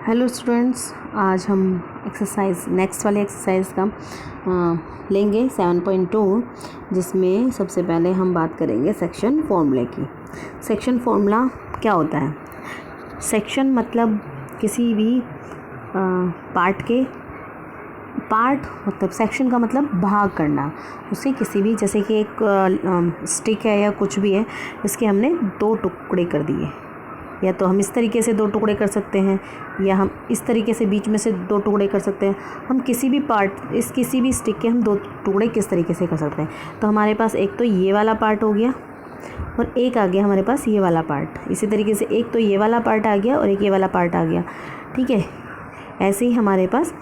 Hello students, आज हम exercise next वाले एक्सरसाइज का लेंगे 7.2, जिसमें सबसे पहले हम बात करेंगे सेक्शन फॉर्मूले की। सेक्शन फॉर्मूला क्या होता है? सेक्शन मतलब किसी भी पार्ट मतलब सेक्शन का मतलब भाग करना। उसे किसी भी, जैसे कि एक स्टिक है या कुछ भी है, इसके हमने दो टुकड़े कर दिए, या तो हम इस तरीके से दो टुकड़े कर सकते हैं, या हम इस तरीके से बीच में से दो टुकड़े कर सकते हैं। हम किसी भी किसी भी स्टिक के हम दो टुकड़े किस तरीके से कर सकते हैं। तो हमारे पास एक तो ये वाला पार्ट हो गया और एक आ गया हमारे पास ये वाला पार्ट। इसी तरीके से एक तो ये वाला पार्ट आ गया और एक ये वाला पार्ट आ गया। ठीक है, ऐसे ही हमारे पास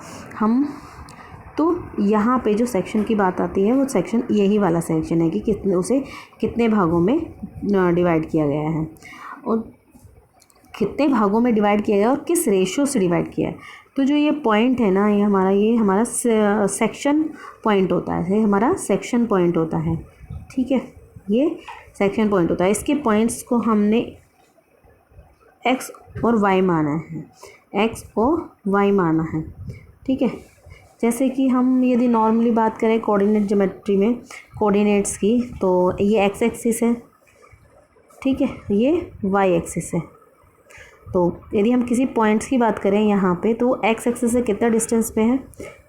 तो यहाँ पे जो सेक्शन की बात आती है वो सेक्शन यही वाला सेक्शन है कि कितने भागों में डिवाइड किया गया है और कितने भागों में डिवाइड किया गया और किस रेशियो से डिवाइड किया है। तो जो ये पॉइंट है ना, ये हमारा सेक्शन पॉइंट होता है, ये हमारा सेक्शन पॉइंट होता है। ठीक है, ये सेक्शन पॉइंट होता है। इसके पॉइंट्स को हमने एक्स और वाई माना है, एक्स और वाई माना है। ठीक है, जैसे कि हम यदि नॉर्मली बात करें कोऑर्डिनेट ज्योमेट्री में कोऑर्डिनेट्स की, तो ये एक्स एक्सिस है, ठीक है, ये वाई एक्सिस है। तो यदि हम किसी पॉइंट्स की बात करें यहाँ पे, तो एक्स एक्सिस से कितना डिस्टेंस पे है,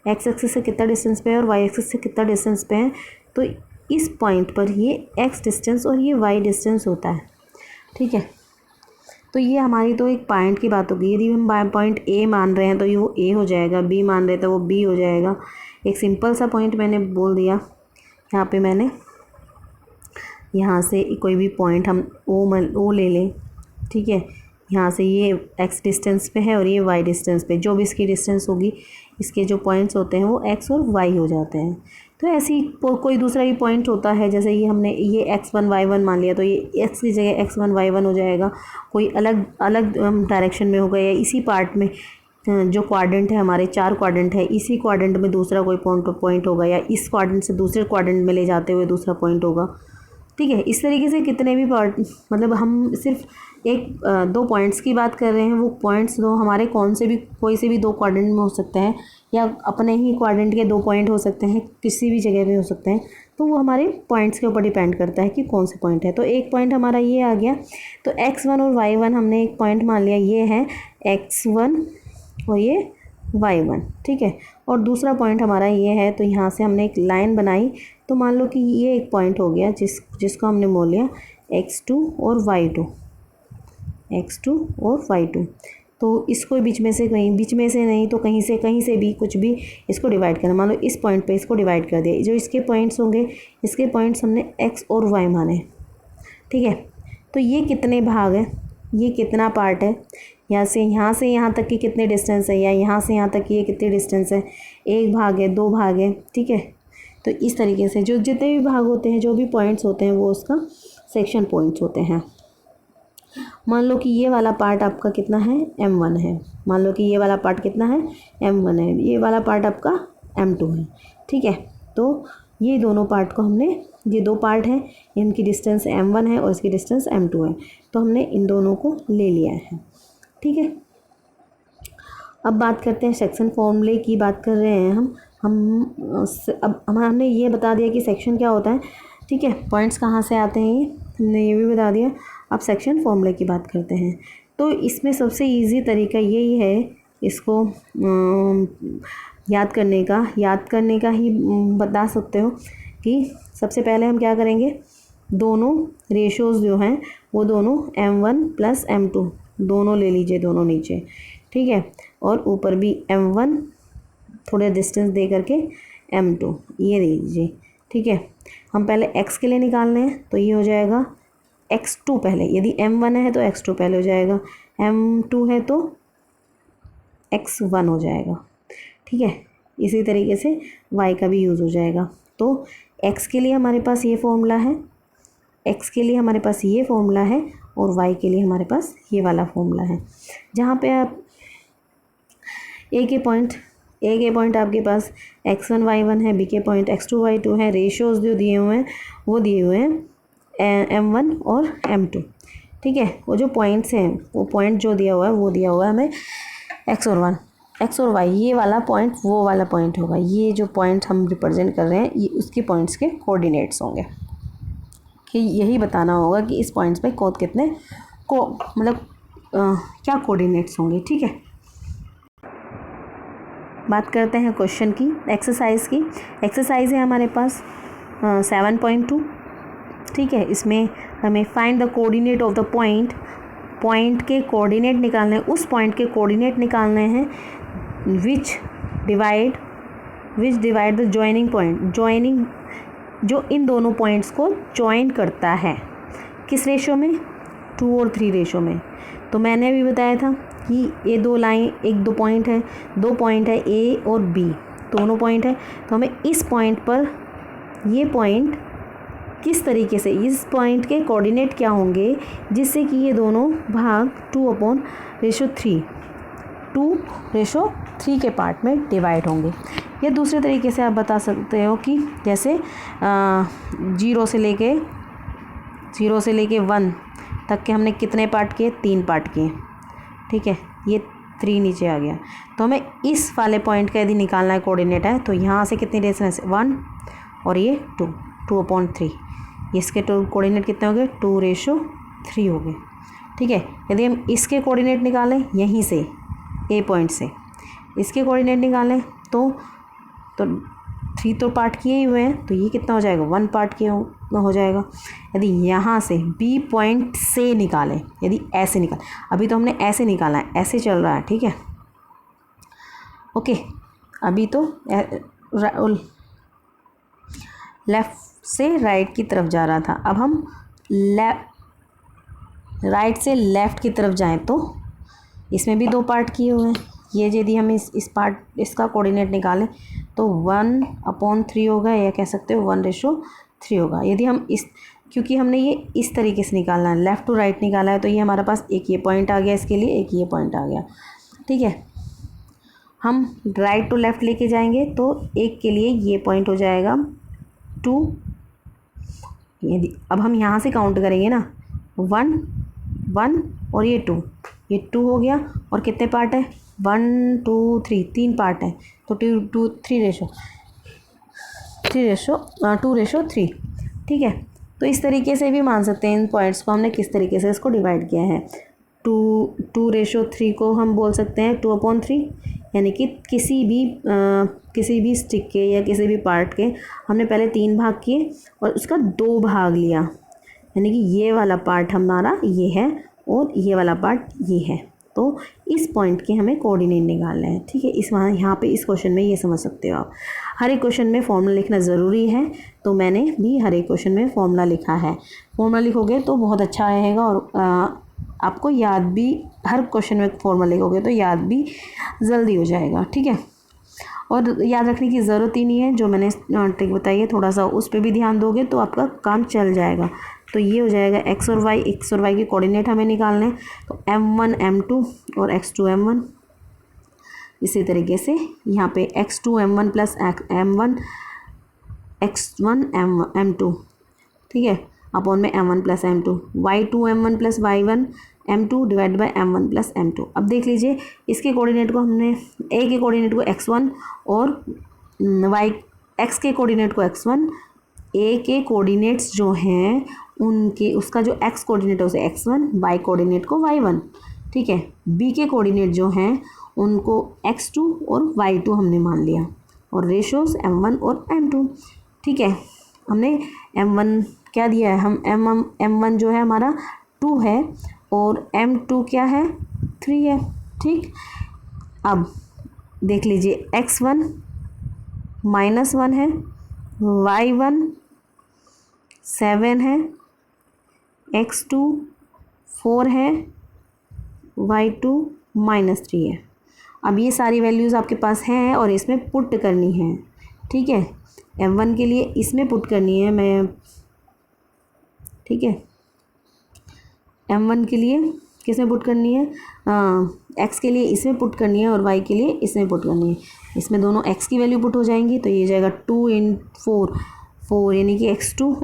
एक्स एक्सिस से कितना डिस्टेंस पे है और वाई एक्सिस से कितना डिस्टेंस पे है। तो इस पॉइंट पर ये एक्स डिस्टेंस और ये वाई डिस्टेंस होता है। ठीक है, तो ये हमारी तो एक पॉइंट की बात होगी। यदि हम पॉइंट ए मान रहे हैं तो ये वो ए हो जाएगा, बी मान रहे हैं तो वो बी हो जाएगा। एक सिंपल सा पॉइंट मैंने बोल दिया यहाँ पे, मैंने यहाँ से कोई भी पॉइंट हम ओ ले लें। ठीक है, यहाँ से ये x डिस्टेंस पे है और ये y डिस्टेंस पे, जो भी इसकी डिस्टेंस होगी, इसके जो पॉइंट्स होते हैं वो x और y हो जाते हैं। तो ऐसे ही कोई दूसरा भी पॉइंट होता है, जैसे ये हमने ये x1 y1 मान लिया, तो ये x की जगह x1 y1 हो जाएगा। कोई अलग अलग डायरेक्शन में होगा, या इसी पार्ट में जो क्वाड्रेंट है, हमारे 4 क्वाड्रेंट है, इसी क्वाड्रेंट में दूसरा कोई पॉइंट होगा, या इस क्वाड्रेंट से दूसरे क्वाड्रेंट में ले जाते हुए दूसरा पॉइंट होगा। ठीक है, इस तरीके से कितने भी पार्ट, मतलब हम सिर्फ दो पॉइंट्स की बात कर रहे हैं। वो पॉइंट्स दो हमारे कोई से भी दो क्वाड्रेंट में हो सकते हैं, या अपने ही क्वाड्रेंट के दो पॉइंट हो सकते हैं, किसी भी जगह पे हो सकते हैं। तो वो हमारे पॉइंट्स के ऊपर डिपेंड करता है कि कौन से पॉइंट है। तो एक पॉइंट हमारा ये आ गया, तो x1 और y1 हमने एक पॉइंट मान लिया, ये है x1 और ये y1। ठीक है, और दूसरा पॉइंट हमारा ये है, तो यहाँ से हमने एक लाइन बनाई। तो मान लो कि ये एक पॉइंट हो गया जिसको हमने बोल लिया x2 और y2, x2 और y2। तो इसको बीच में से नहीं तो कहीं से भी कुछ भी इसको डिवाइड करना। मान लो इस पॉइंट पे इसको डिवाइड कर दिया, जो इसके पॉइंट्स होंगे, इसके पॉइंट्स हमने x और y माने। ठीक है, तो ये कितने भाग हैं, ये कितना पार्ट है, यहाँ से यहाँ तक की कितने डिस्टेंस है, या यहाँ से यहाँ तक की ये कितनी डिस्टेंस है, एक भाग है, दो भाग है। ठीक है, तो इस तरीके से जो जितने भी भाग होते हैं, जो भी पॉइंट्स होते हैं, वो उसका सेक्शन पॉइंट्स होते हैं। मान लो कि ये वाला पार्ट आपका कितना है, m1 है। मान लो कि ये वाला पार्ट कितना है, m1 है। ये वाला पार्ट आपका m2 है। ठीक है, तो ये दोनों पार्ट को हमने, ये दो पार्ट हैं, इनकी डिस्टेंस m1 है और इसकी डिस्टेंस m2 है, तो हमने इन दोनों को ले लिया है। ठीक है, अब बात करते हैं सेक्शन फॉर्मूले की। बात कर रहे हैं अब हमने ये बता दिया कि सेक्शन क्या होता है। ठीक है, पॉइंट्स कहाँ से आते हैं ये हमने ये भी बता दिया। अब सेक्शन फॉर्मूले की बात करते हैं। तो इसमें सबसे इजी तरीका यही है इसको याद करने का ही बता सकते हो कि सबसे पहले हम क्या करेंगे, दोनों रेशोज़ जो हैं वो दोनों m1 प्लस m2 दोनों ले लीजिए, दोनों नीचे। ठीक है, और ऊपर भी m1 थोड़े डिस्टेंस दे करके m2 ये ले लीजिए। ठीक है, हम पहले x के लिए निकालने हैं, तो ये हो जाएगा x2 पहले। यदि m1 है तो x2 पहले हो जाएगा, m2 है तो x1 हो जाएगा। ठीक है, इसी तरीके से y का भी यूज़ हो जाएगा। तो x के लिए हमारे पास ये फॉर्मूला है, x के लिए हमारे पास ये फॉर्मूला है, और y के लिए हमारे पास ये वाला फॉर्मूला है। जहाँ पे आप a के पॉइंट आपके पास x1 y1 है, b के पॉइंट x2 y2 है। रेशियोज़ जो दिए हुए हैं वो दिए हुए हैं m1 और m2। ठीक है, वो जो पॉइंट्स हैं, वो पॉइंट जो दिया हुआ है वो दिया हुआ है हमें एक्स और वन, एक्स और वाई, ये वाला पॉइंट वो वाला पॉइंट होगा, ये जो पॉइंट हम रिप्रेजेंट कर रहे हैं ये उसके पॉइंट्स के कोऑर्डिनेट्स होंगे, कि यही बताना होगा कि इस पॉइंट्स पे कितने को मतलब क्या कोऑर्डिनेट्स होंगे। ठीक है, बात करते हैं क्वेश्चन की, एक्सरसाइज की। एक्सरसाइज है हमारे पास 7.2। ठीक है, इसमें हमें find the coordinate of the point, point के कोऑर्डिनेट निकालने हैं, उस पॉइंट के कोऑर्डिनेट निकालने हैं विच divide the joining point, joining जो इन दोनों पॉइंट्स को जॉइन करता है, किस रेशो में, 2 और 3 रेशो में। तो मैंने अभी बताया था कि ये दो लाइन, दो पॉइंट है ए और बी, दोनों पॉइंट है। तो हमें इस पॉइंट पर ये पॉइंट किस तरीके से, इस पॉइंट के कोऑर्डिनेट क्या होंगे जिससे कि ये दोनों भाग 2/3 के पार्ट में डिवाइड होंगे। या दूसरे तरीके से आप बता सकते हो कि जैसे 0 से लेके 1 तक के हमने कितने पार्ट किए, 3 पार्ट किए। ठीक है, ये 3 नीचे आ गया। तो हमें इस वाले पॉइंट का यदि निकालना है कोऑर्डिनेट है, तो यहाँ से कितनी डिस्टेंस, 1 और ये 2/3, इसके कोऑर्डिनेट कितने हो गए, 2/3 हो गए। ठीक है, यदि हम इसके कोऑर्डिनेट निकालें यहीं से ए पॉइंट से, इसके कोऑर्डिनेट निकालें तो 3 तो पार्ट किए ही हुए हैं, तो ये कितना हो जाएगा, 1 पार्ट किया हो जाएगा। यदि यहाँ से बी पॉइंट से निकालें, यदि ऐसे निकालें, अभी तो हमने ऐसे निकाला है, ऐसे चल रहा है। ठीक है, ओके, अभी तो लेफ़्ट से राइट की तरफ जा रहा था, अब हम राइट से लेफ़्ट की तरफ जाएं तो इसमें भी 2 पार्ट किए हुए हैं। ये यदि हम इसका कोऑर्डिनेट निकालें तो 1/3 होगा, या कह सकते हो 1/3 होगा। यदि हम क्योंकि हमने ये इस तरीके से निकालना है, लेफ़्ट टू राइट निकाला है, तो ये हमारे पास एक ये पॉइंट आ गया, इसके लिए एक ये पॉइंट आ गया। ठीक है, हम राइट टू लेफ़्ट लेके जाएंगे तो एक के लिए ये पॉइंट हो जाएगा 2। यदि अब हम यहाँ से काउंट करेंगे ना, 1 और ये 2 हो गया, और कितने पार्ट है, 1 2 3, 3 पार्ट है, तो 2/3। ठीक है, तो इस तरीके से भी मान सकते हैं इन पॉइंट्स को हमने किस तरीके से इसको डिवाइड किया है। 2/3 को हम बोल सकते हैं 2/3, यानी कि किसी भी स्टिक के या किसी भी पार्ट के हमने पहले 3 भाग किए और उसका 2 भाग लिया, यानी कि ये वाला पार्ट हमारा ये है और ये वाला पार्ट ये है। तो इस पॉइंट के हमें कोऑर्डिनेट निकालना है। ठीक है, यहाँ पे इस क्वेश्चन में ये समझ सकते हो आप। हर एक क्वेश्चन में फॉर्मूला लिखना ज़रूरी है, तो मैंने भी हर एक क्वेश्चन में फॉर्मूला लिखा है। फॉर्मूला लिखोगे तो बहुत अच्छा रहेगा, और आपको याद भी, हर क्वेश्चन में फॉर्मूला लिखोगे तो याद भी जल्दी हो जाएगा। ठीक है, और याद रखने की ज़रूरत ही नहीं है, जो मैंने ट्रिक बताई है थोड़ा सा उस पर भी ध्यान दोगे तो आपका काम चल जाएगा। तो ये हो जाएगा एक्स और वाई के कोऑर्डिनेट हमें निकालने हैं, तो m1 m2 और x2 m1। इसी तरीके से यहाँ पे x2 m1 plus m1 x1 m2, ठीक है, अपॉन में m1 plus m2, y2 m1 plus y1 m2 divide by m1 plus m2। अब देख लीजिए, इसके कोऑर्डिनेट को हमने a के कोऑर्डिनेट को x1 और x के कोऑर्डिनेट को x1, a के कोऑर्डिनेट्स जो हैं उनके, उसका जो x कोऑर्डिनेट है उसे x1, y कोऑर्डिनेट को y1। ठीक है, b के कोऑर्डिनेट जो हैं उनको x2 और y2 हमने मान लिया, और रेशोज़ m1 और m2। ठीक है, हमने m1 क्या दिया है, हम m1 जो है हमारा 2 है और m2 क्या है, 3 है। ठीक, अब देख लीजिए, x1 -1 है, y1 7 है, x2 4 है, y2 -3 है। अब ये सारी वैल्यूज़ आपके पास हैं और इसमें पुट करनी है। ठीक है, m1 के लिए इसमें पुट करनी है मैं, ठीक है, m1 के लिए किसमें पुट करनी है, x के लिए इसमें पुट करनी है और y के लिए इसमें पुट करनी है। इसमें दोनों x की वैल्यू पुट हो जाएंगी, तो ये जाएगा 2 × 4 यानी कि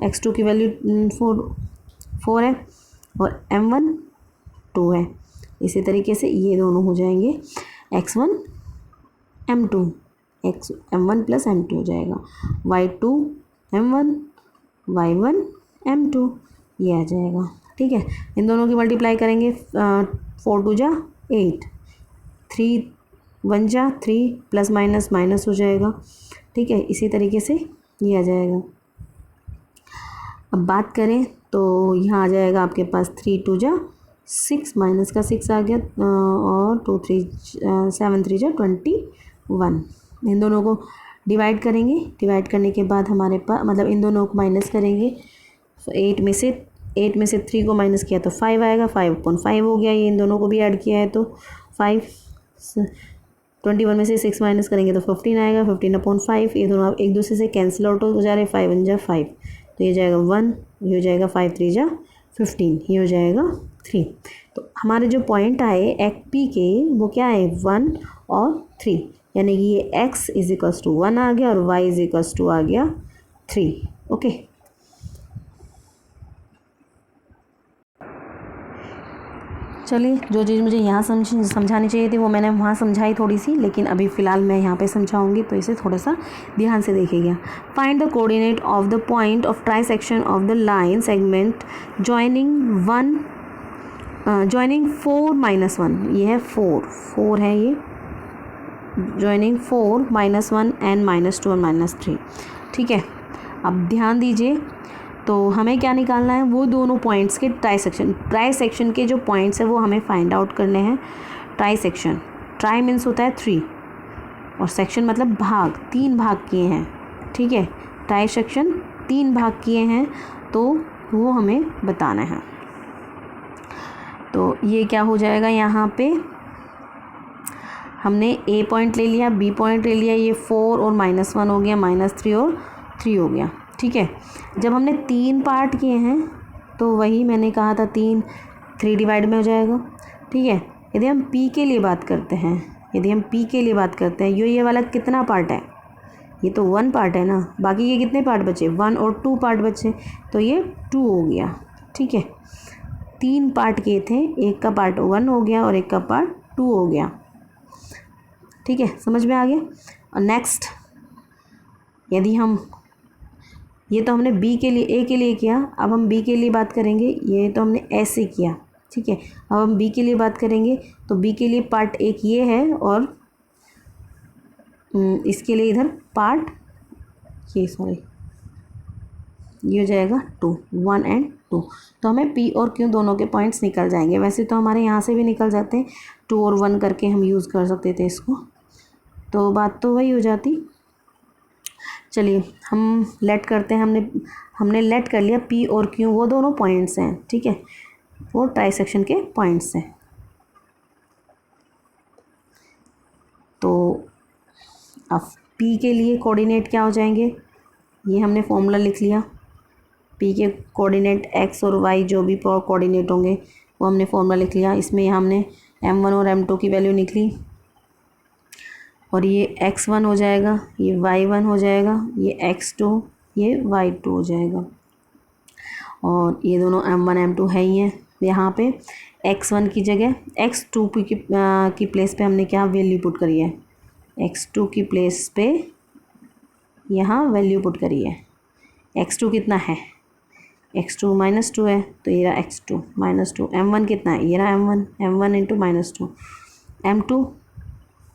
x2 की वैल्यू 4 है और m1 2 है। इसी तरीके से ये दोनों हो जाएंगे। x1 m2 x m1 plus m2 हो जाएगा, y2 m1 y1 m2 ये आ जाएगा। ठीक है, इन दोनों की मल्टीप्लाई करेंगे, 4 2 जा 8, 3 1 जा 3, प्लस माइनस माइनस हो जाएगा। ठीक है, इसी तरीके से ये आ जाएगा। अब बात करें तो यहाँ आ जाएगा आपके पास 3 2 जा 6, माइनस का 6 आ गया, और 2 3 7 3 जा 21। इन दोनों को डिवाइड करेंगे, डिवाइड करने के बाद हमारे पास मतलब इन दोनों को माइनस करेंगे, 8 में से 3 को माइनस किया तो 5 आएगा, 5/5 हो गया। ये इन दोनों को भी ऐड किया है तो 5, 21 में से 6 माइनस करेंगे तो 15 आएगा, 15/5। ये दोनों एक दूसरे से कैंसिल आउट हो जा रहे, 5 1 जा 5, तो ये जाएगा 1, ये हो जाएगा 5 3 जा 15, ये हो जाएगा 3। तो हमारे जो पॉइंट आए एक पी के वो क्या है 1 और 3, यानी कि ये x = 1 आ गया और y = आ गया 3। ओके, चलिए जो चीज़ मुझे यहाँ समझानी चाहिए थी वो मैंने वहाँ समझाई थोड़ी सी, लेकिन अभी फ़िलहाल मैं यहाँ पे समझाऊंगी, तो इसे थोड़ा सा ध्यान से देखिएगा। Find the coordinate of the point of trisection of the line segment joining 4 - 1, ये है 4 है, ये जॉइनिंग 4 - 1 एंड -2 और -3। ठीक है, अब ध्यान दीजिए, तो हमें क्या निकालना है, वो दोनों पॉइंट्स के ट्राइसेक्शन के जो पॉइंट्स हैं वो हमें फाइंड आउट करने हैं। ट्राइसेक्शन, ट्राई मीन्स होता है 3 और सेक्शन मतलब भाग, 3 भाग किए हैं। ठीक है, ट्राइसेक्शन 3 भाग किए हैं तो वो हमें बताना है। तो ये क्या हो जाएगा, यहाँ पे हमने A पॉइंट ले लिया, B पॉइंट ले लिया, ये 4 और -1 हो गया, -3 और 3 हो गया। ठीक है, जब हमने 3 पार्ट किए हैं तो वही मैंने कहा था 3 डिवाइड में हो जाएगा। ठीक है, यदि हम P के लिए बात करते हैं, ये वाला कितना पार्ट है, ये तो 1 पार्ट है ना, बाकी ये कितने पार्ट बचे, 1 और 2 पार्ट बचे, तो ये 2 हो गया। ठीक है, 3 पार्ट किए थे, एक का पार्ट 1 हो गया और एक का पार्ट 2 हो गया। ठीक है, समझ में आ गया। और नेक्स्ट, यदि हम, ये तो हमने B के लिए, A के लिए किया, अब हम B के लिए बात करेंगे, ये तो हमने ऐसे किया। ठीक है, अब हम B के लिए बात करेंगे, तो B के लिए पार्ट 1 ये है और इसके लिए इधर पार्ट ये हो जाएगा 2, 1 एंड 2। तो हमें P और Q दोनों के पॉइंट्स निकल जाएंगे। वैसे तो हमारे यहाँ से भी निकल जाते हैं, 2 और 1 करके हम यूज़ कर सकते थे इसको, तो बात तो वही हो जाती। चलिए हम लेट करते हैं, हमने लेट कर लिया P और Q वो दोनों पॉइंट्स हैं। ठीक है, वो ट्राइसेक्शन के पॉइंट्स हैं। तो अब P के लिए कोऑर्डिनेट क्या हो जाएंगे, ये हमने फॉर्मूला लिख लिया। P के कोऑर्डिनेट x और y जो भी कोऑर्डिनेट होंगे वो हमने फॉर्मूला लिख लिया। इसमें हमने m1 और m2 की वैल्यू निकली, और ये x1 हो जाएगा, ये y1 हो जाएगा, ये x2, ये y2 हो जाएगा, और ये दोनों m1 m2 है ही हैं। यहाँ पे x1 की जगह x2 की प्लेस पे हमने क्या वैल्यू पुट करी है, x2 की प्लेस पे यहाँ वैल्यू पुट करी है। x2 कितना है, x2 -2 है, तो ये रहा x2 -2। m1 कितना है, ये रहा m1 इंटू -2, m2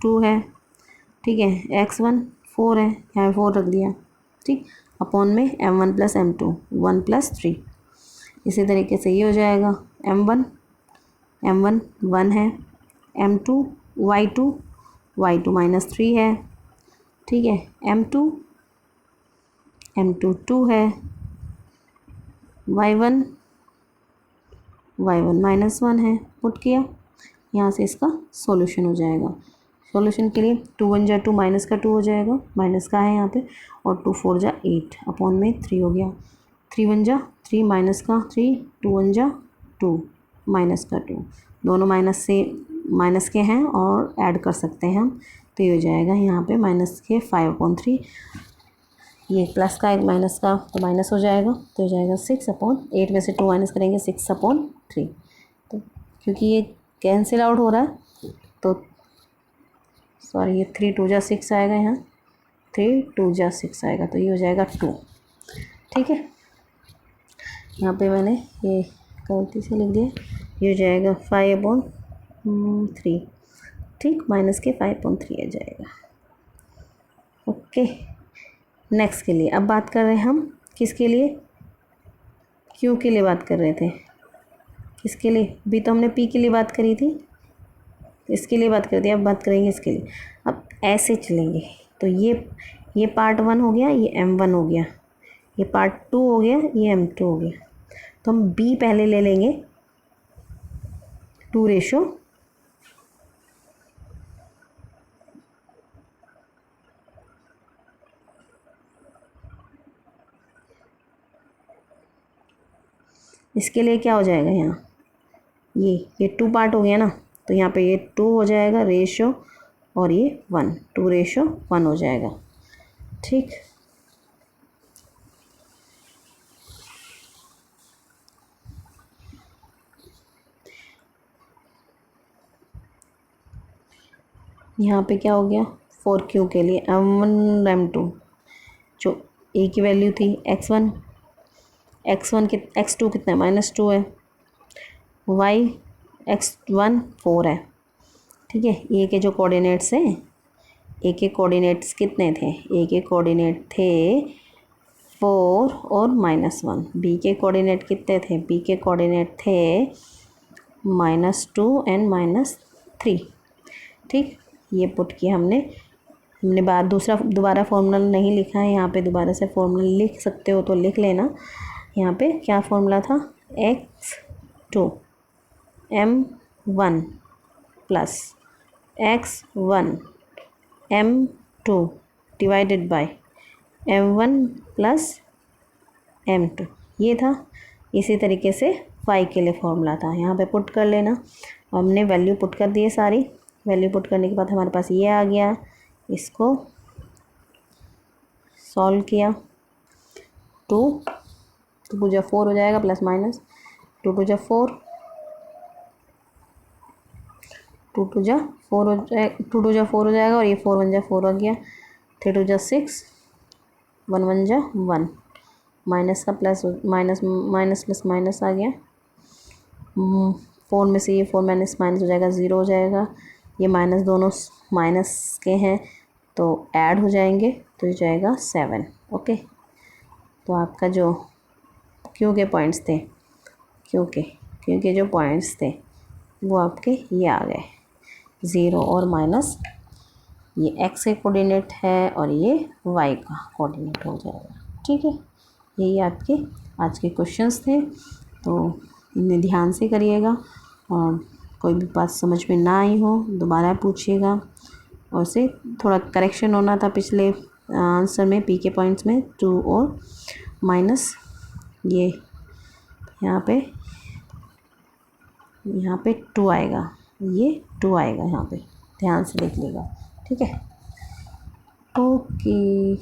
2 है। ठीक है, x1 4 है, यहाँ 4 रख दिया। ठीक, अपॉन में m1 + m2 1 + 3। इसी तरीके से ये हो जाएगा m1 1 है, m2 y2 -3 है। ठीक है, m2 2 है, y1 -1 है। पुट किया, यहाँ से इसका सॉल्यूशन हो जाएगा। सॉल्यूशन के लिए 2 1 जा 2, माइनस का 2 हो जाएगा, माइनस का है यहाँ पे, और 2 4 जा 8, अपॉन में 3 हो गया। 3 1 जा 3, माइनस का 3, 2 1 जा 2, माइनस का 2, दोनों माइनस के हैं और ऐड कर सकते हैं हम, तो ये हो जाएगा यहाँ पे माइनस के 5/3। ये प्लस का एक माइनस का तो माइनस हो जाएगा, तो हो जाएगा 6/8 में से 2 माइनस करेंगे 6/3। तो क्योंकि ये कैंसिल आउट हो रहा है तो सॉरी ये 3 2 जा 6 आएगा, यहाँ 3 2 जा 6 आएगा, तो ये हो जाएगा 2। ठीक है, यहाँ पे मैंने ये गलती से लिख दिया, ये हो जाएगा 5/3। ठीक, माइनस के 5/3 आ जाएगा। ओके, नेक्स्ट के लिए अब बात कर रहे हैं हम किसके लिए, क्यू के लिए बात कर रहे थे। किसके लिए, भी तो हमने पी के लिए बात करी थी, इसके लिए बात कर दी, अब बात करेंगे इसके लिए। अब ऐसे चलेंगे, तो ये पार्ट 1 हो गया, ये M1 हो गया, ये पार्ट 2 हो गया, ये M2 हो गया। तो हम B पहले ले लेंगे 2:, इसके लिए क्या हो जाएगा, यहाँ ये 2 पार्ट हो गया ना, तो यहाँ पे ये 2 हो जाएगा रेशो, और ये 1, 2:1 हो जाएगा। ठीक, यहाँ पे क्या हो गया, 4Q के लिए M1 M2 जो A की वैल्यू थी x1 x2 कितना है, -2 है, y x1 4 है। ठीक है, ए के जो कोऑर्डिनेट्स हैं, ए के कोऑर्डिनेट्स कितने थे, ए के कोऑर्डिनेट थे 4 और -1। बी के कोऑर्डिनेट कितने थे, बी के कोऑर्डिनेट थे -2 एंड -3। ठीक, ये पुट किया हमने बात दोबारा फॉर्मूला नहीं लिखा है, यहाँ पे दोबारा से फॉर्मूला लिख सकते हो तो लिख लेना। यहाँ पे क्या फॉर्मूला था, x2 M1 plus x1 M2 divided by M1 plus M2, ये था। इसी तरीके से y के लिए फॉर्मूला था, यहाँ पे पुट कर लेना। हमने वैल्यू पुट कर दी है सारी, वैल्यू पुट करने के बाद हमारे पास ये आ गया, इसको सॉल्व किया, 2 2 जा 4 हो जाएगा, प्लस माइनस 2 2 जा 4, 2 2 जा 4 हो जाएगा, 2 2 जा 4 हो जाएगा, और ये 4 1 जा 4 आ गया, 3 2 जा 6, 1 1 जा 1, माइनस का plus minus minus plus minus आ गया, 4 में से ये 4 माइनस माइनस हो जाएगा, 0 हो जाएगा। ये माइनस दोनों माइनस के हैं तो ऐड हो जाएंगे, तो ये जाएगा 7। ओके, तो आपका जो क्यू के पॉइंट्स थे, क्यू के जो पॉइंट्स थे वो आपके ये आ गए, 0 और माइनस, ये x के कोऑर्डिनेट है और ये y का कोऑर्डिनेट हो जाएगा। ठीक है, यही आपके आज के क्वेश्चंस थे, तो इन्हें ध्यान से करिएगा, और कोई भी बात समझ में ना आई हो दोबारा पूछिएगा। और उसे थोड़ा करेक्शन होना था पिछले आंसर में, पी के पॉइंट्स में 2 और माइनस, ये यहाँ पे 2 आएगा, ये 2 आएगा, यहाँ पे ध्यान से देख लेगा। ठीक है, ओके,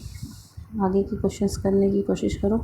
आगे के क्वेश्चंस करने की कोशिश करो।